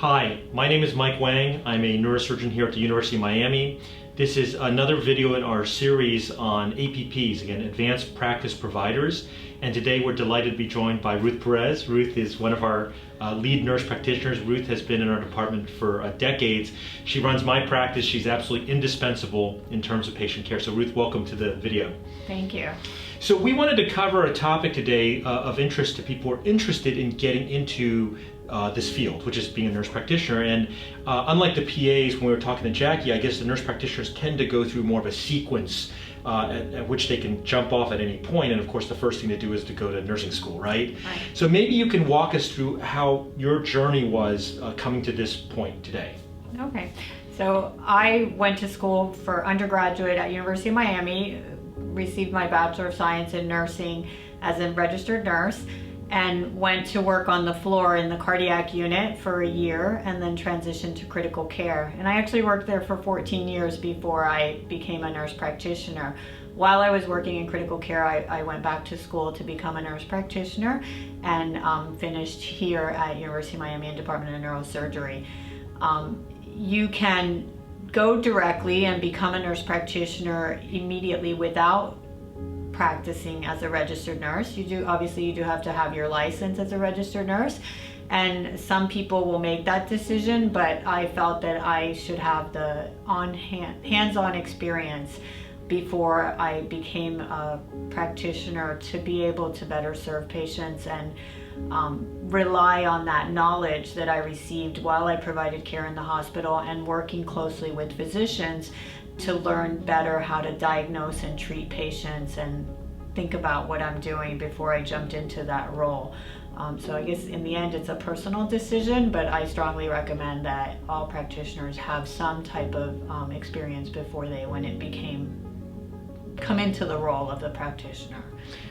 Hi, my name is Mike Wang. I'm a neurosurgeon here at the University of Miami. This is another video in our series on APPs, again, Advanced Practice Providers. And today we're delighted to be joined by Ruth Perez. Ruth is one of our lead nurse practitioners. Ruth has been in our department for decades. She runs my practice. She's absolutely indispensable in terms of patient care. So Ruth, welcome to the video. Thank you. So we wanted to cover a topic today of interest to people who are interested in getting into this field, which is being a nurse practitioner. And unlike the PAs, when we were talking to Jackie, I guess the nurse practitioners tend to go through more of a sequence at which they can jump off at any point. And of course, the first thing to do is to go to nursing school, right? Right. So maybe you can walk us through how your journey was coming to this point today. Okay. So I went to school for undergraduate at University of Miami, received my Bachelor of Science in Nursing as a registered nurse, and went to work on the floor in the cardiac unit for a year and then transitioned to critical care. And I actually worked there for 14 years before I became a nurse practitioner. While I was working in critical care, I went back to school to become a nurse practitioner and finished here at University of Miami in Department of Neurosurgery. You can go directly and become a nurse practitioner immediately without practicing as a registered nurse. You do have to have your license as a registered nurse, and some people will make that decision, but I felt that I should have the hands-on experience before I became a practitioner to be able to better serve patients and rely on that knowledge that I received while I provided care in the hospital and working closely with physicians to learn better how to diagnose and treat patients and think about what I'm doing before I jumped into that role. So I guess in the end it's a personal decision, but I strongly recommend that all practitioners have some type of experience before they come into the role of the practitioner.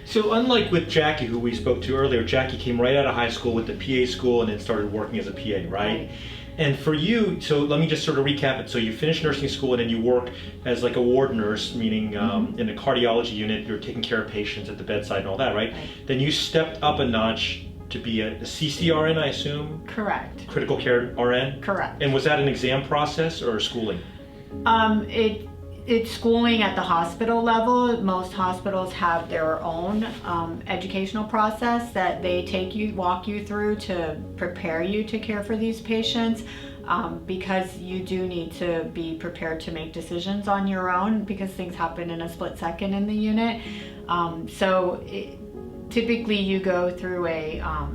So unlike with Jackie, who we spoke to earlier, Jackie came right out of high school with the PA school and then started working as a PA, right? And for you, so let me just sort of recap it. So you finished nursing school and then you work as like a ward nurse, meaning in a cardiology unit, you're taking care of patients at the bedside and all that, right? Then you stepped up a notch to be a CCRN, I assume? Correct. Critical care RN? Correct. And was that an exam process or schooling? It's schooling at the hospital level. Most hospitals have their own educational process that they walk you through to prepare you to care for these patients, because you do need to be prepared to make decisions on your own because things happen in a split second in the unit. Typically you go through a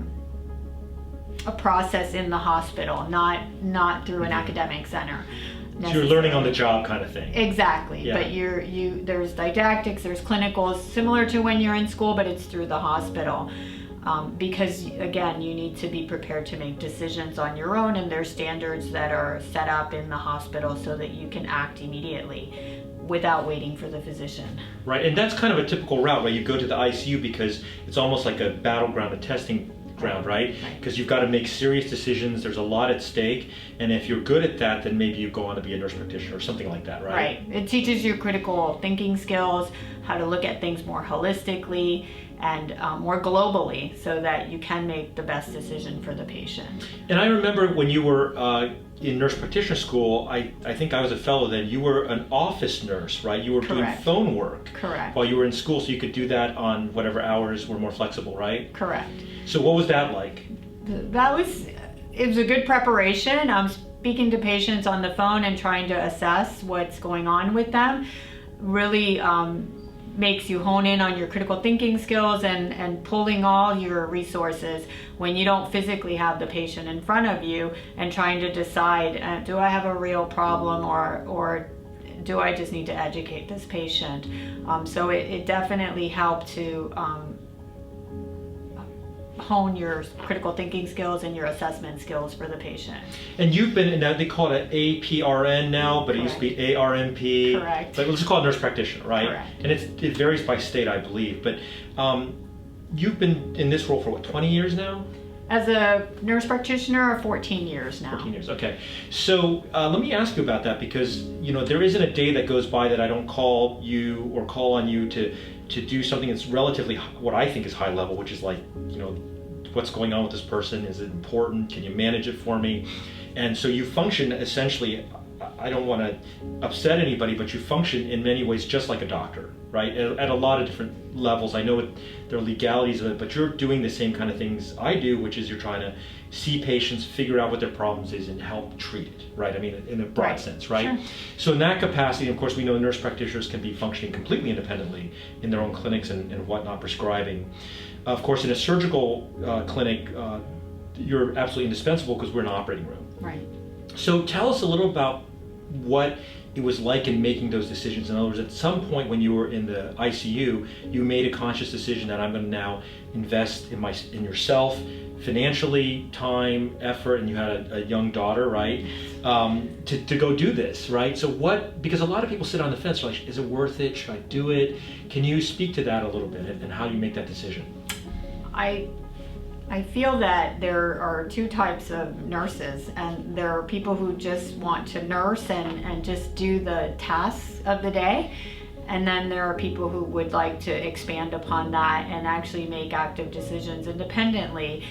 process in the hospital, not through an academic center. So you're learning on the job kind of thing. Exactly, yeah. But there's didactics, there's clinicals, similar to when you're in school, but it's through the hospital. Because again, you need to be prepared to make decisions on your own, and there's standards that are set up in the hospital so that you can act immediately without waiting for the physician. Right, and that's kind of a typical route, right? You go to the ICU because it's almost like a battleground, a testing ground, right? Because you've got to make serious decisions, there's a lot at stake, and if you're good at that, then maybe you go on to be a nurse practitioner or something like that, right? Right. It teaches you critical thinking skills, how to look at things more holistically and more globally so that you can make the best decision for the patient. And I remember when you were in nurse practitioner school, I think I was a fellow then, you were an office nurse, right? You were doing phone work. Correct. While you were in school, so you could do that on whatever hours were more flexible, right? Correct. So what was that like? It was a good preparation. Speaking to patients on the phone and trying to assess what's going on with them really makes you hone in on your critical thinking skills and pulling all your resources when you don't physically have the patient in front of you and trying to decide, do I have a real problem or do I just need to educate this patient? So it definitely helped to hone your critical thinking skills and your assessment skills for the patient. And you've been, now they call it APRN now, but Correct. It used to be ARNP. Correct. But let's just call it nurse practitioner, right? Correct. And it varies by state, I believe. But you've been in this role for what, 20 years now? As a nurse practitioner, 14 years now. 14 years, okay. So let me ask you about that because, you know, there isn't a day that goes by that I don't call you or call on you to do something that's relatively what I think is high level, which is like, you know, what's going on with this person? Is it important? Can you manage it for me? And so you function essentially, I don't want to upset anybody, but you function in many ways just like a doctor, right? At a lot of different levels. I know there are legalities of it, but you're doing the same kind of things I do, which is you're trying to see patients, figure out what their problems is, and help treat it, right? I mean, in a broad sense, right? Sure. So in that capacity, of course, we know nurse practitioners can be functioning completely independently in their own clinics and whatnot, prescribing. Of course, in a surgical clinic, you're absolutely indispensable because we're in an operating room. Right. So tell us a little about what it was like in making those decisions. In other words, at some point when you were in the ICU, you made a conscious decision that I'm going to now invest in yourself, financially, time, effort, and you had a young daughter, right? To go do this, right? So because a lot of people sit on the fence, like, is it worth it? Should I do it? Can you speak to that a little bit and how you make that decision? I feel that there are two types of nurses, and there are people who just want to nurse and just do the tasks of the day, and then there are people who would like to expand upon that and actually make active decisions independently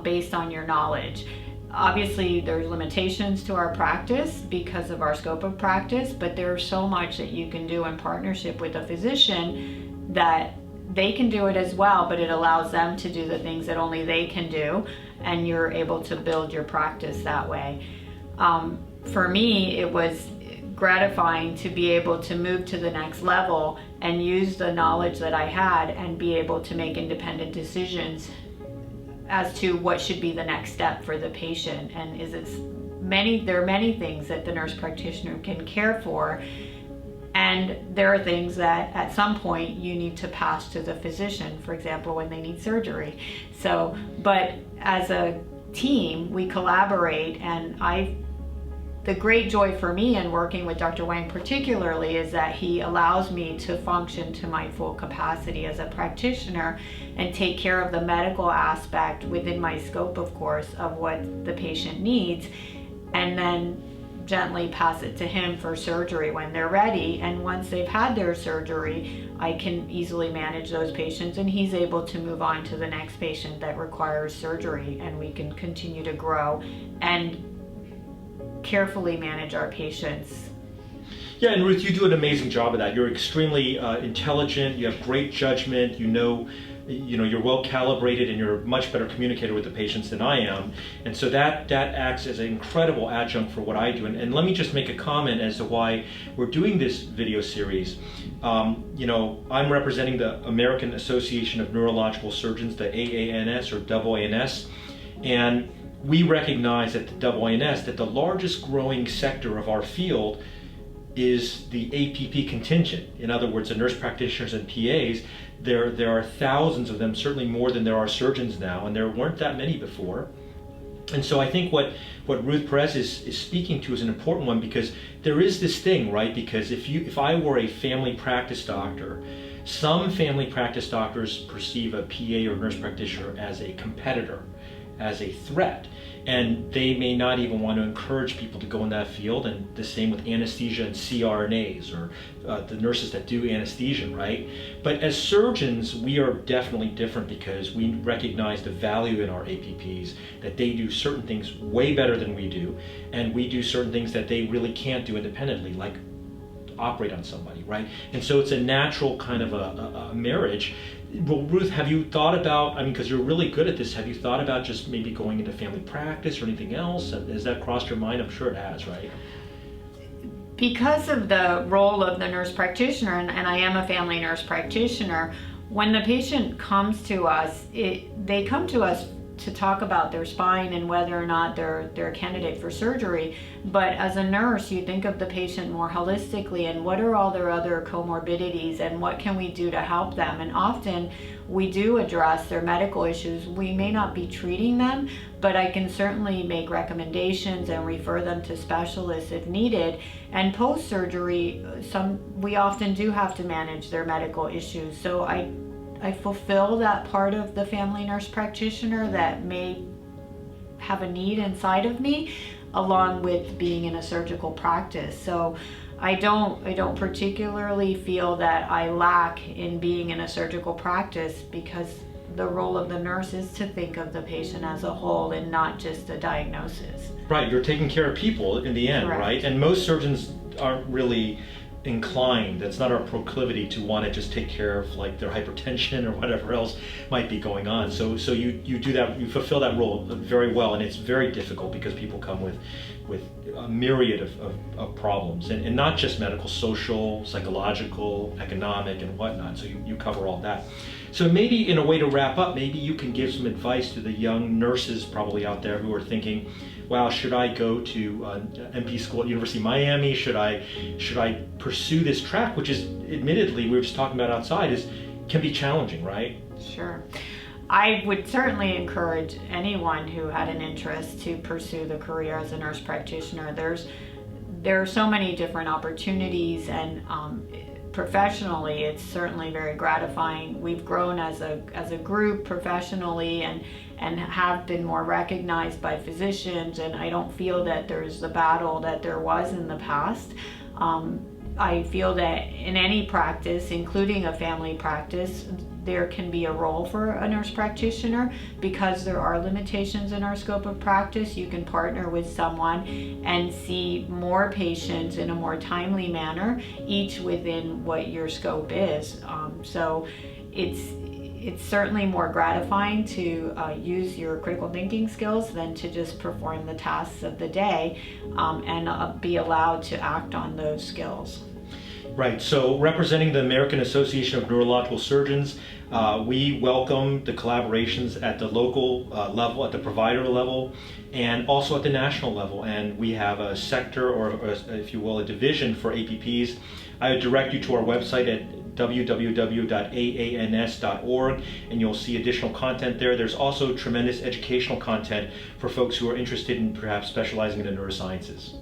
based on your knowledge. Obviously, there's limitations to our practice because of our scope of practice, but there's so much that you can do in partnership with a physician that they can do it as well, but it allows them to do the things that only they can do, and you're able to build your practice that way. For me, it was gratifying to be able to move to the next level and use the knowledge that I had and be able to make independent decisions as to what should be the next step for the patient. And there are many things that the nurse practitioner can care for, and there are things that at some point you need to pass to the physician, for example, when they need surgery. So, but as a team, we collaborate, and the great joy for me in working with Dr. Wang particularly is that he allows me to function to my full capacity as a practitioner and take care of the medical aspect within my scope, of course, of what the patient needs, and then gently pass it to him for surgery when they're ready. And once they've had their surgery, I can easily manage those patients, and he's able to move on to the next patient that requires surgery, and we can continue to grow and carefully manage our patients. Yeah, and Ruth, you do an amazing job of that. You're extremely intelligent, you have great judgment, you know you're well calibrated, and you're a much better communicator with the patients than I am. And so that acts as an incredible adjunct for what I do. And let me just make a comment as to why we're doing this video series. I'm representing the American Association of Neurological Surgeons, the AANS or AANS, and we recognize at the AANS that the largest growing sector of our field is the APP contingent. In other words, the nurse practitioners and PAs. There are thousands of them, certainly more than there are surgeons now, and there weren't that many before. And so I think what Ruth Perez is speaking to is an important one, because there is this thing, right? Because if I were a family practice doctor, some family practice doctors perceive a PA or nurse practitioner as a competitor, as a threat, and they may not even want to encourage people to go in that field. And the same with anesthesia and CRNAs, or the nurses that do anesthesia, right? But as surgeons, we are definitely different, because we recognize the value in our APPs, that they do certain things way better than we do, and we do certain things that they really can't do independently, like operate on somebody, right? And so it's a natural kind of a marriage. Well, Ruth, have you thought about, because you're really good at this, have you thought about just maybe going into family practice or anything else? Has that crossed your mind? I'm sure it has, right? Because of the role of the nurse practitioner, and I am a family nurse practitioner, when the patient comes to us, they come to us to talk about their spine and whether or not they're a candidate for surgery. But as a nurse, you think of the patient more holistically, and what are all their other comorbidities, and what can we do to help them? And often we do address their medical issues. We may not be treating them, but I can certainly make recommendations and refer them to specialists if needed. And post-surgery, we often do have to manage their medical issues. So I fulfill that part of the family nurse practitioner that may have a need inside of me, along with being in a surgical practice. So I don't particularly feel that I lack in being in a surgical practice, because the role of the nurse is to think of the patient as a whole and not just a diagnosis. Right, you're taking care of people in the end, Correct. right? And most surgeons aren't really inclined, that's not our proclivity to want to just take care of like their hypertension or whatever else might be going on. So you do that, you fulfill that role very well, and it's very difficult because people come with a myriad of problems, and not just medical, social, psychological, economic, and whatnot. So you cover all that. So maybe in a way to wrap up, maybe you can give some advice to the young nurses probably out there who are thinking, wow, should I go to MP school at University of Miami? Should I pursue this track, which is admittedly, we were just talking about outside, can be challenging, right? Sure. I would certainly encourage anyone who had an interest to pursue the career as a nurse practitioner. There are so many different opportunities, and professionally, it's certainly very gratifying. We've grown as a group professionally and have been more recognized by physicians, and I don't feel that there's the battle that there was in the past. I feel that in any practice, including a family practice, there can be a role for a nurse practitioner because there are limitations in our scope of practice. You can partner with someone and see more patients in a more timely manner, each within what your scope is. So it's certainly more gratifying to use your critical thinking skills than to just perform the tasks of the day and be allowed to act on those skills. Right, so representing the American Association of Neurological Surgeons, we welcome the collaborations at the local level, at the provider level, and also at the national level. And we have a sector, or if you will, a division for APPs. I would direct you to our website at www.aans.org, and you'll see additional content there. There's also tremendous educational content for folks who are interested in perhaps specializing in the neurosciences.